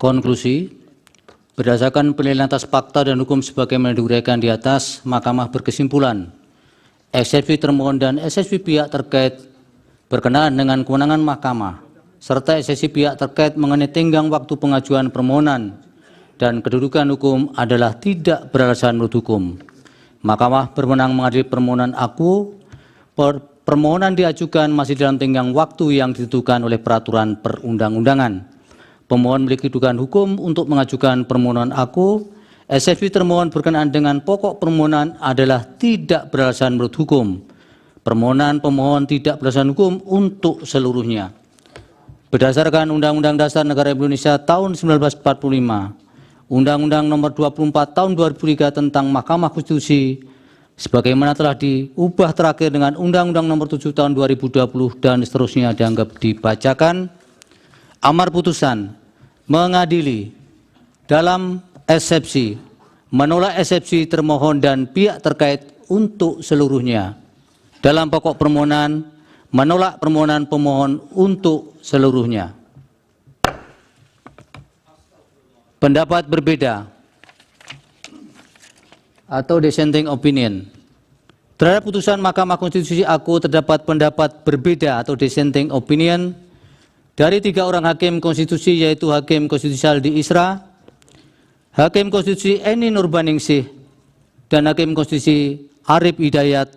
Konklusi, berdasarkan penilaian atas fakta dan hukum sebagaimana diuraikan di atas, Mahkamah berkesimpulan, eksepsi termohon dan eksepsi pihak terkait berkenaan dengan kewenangan Mahkamah, serta eksepsi pihak terkait mengenai tenggang waktu pengajuan permohonan dan kedudukan hukum adalah tidak beralasan menurut hukum. Mahkamah berwenang mengadili permohonan aku. Permohonan diajukan masih dalam tenggang waktu yang ditentukan oleh peraturan perundang-undangan. Pemohon memiliki kedudukan hukum untuk mengajukan permohonan aku. Eksepsi termohon berkenaan dengan pokok permohonan adalah tidak beralasan menurut hukum. Permohonan pemohon tidak beralasan hukum untuk seluruhnya. Berdasarkan Undang-Undang Dasar Negara Indonesia tahun 1945, Undang-Undang Nomor 24 Tahun 2003 tentang Mahkamah Konstitusi, sebagaimana telah diubah terakhir dengan Undang-Undang Nomor 7 Tahun 2020 dan seterusnya dianggap dibacakan. Amar putusan mengadili dalam eksepsi, menolak eksepsi termohon dan pihak terkait untuk seluruhnya. Dalam pokok permohonan, menolak permohonan pemohon untuk seluruhnya. Pendapat berbeda atau dissenting opinion. Terhadap putusan Mahkamah Konstitusi aku terdapat pendapat berbeda atau dissenting opinion dari 3 orang hakim konstitusi, yaitu Hakim Konstitusi Saldi Isra, Hakim Konstitusi Eni Nurbaningsih, dan Hakim Konstitusi Arif Hidayat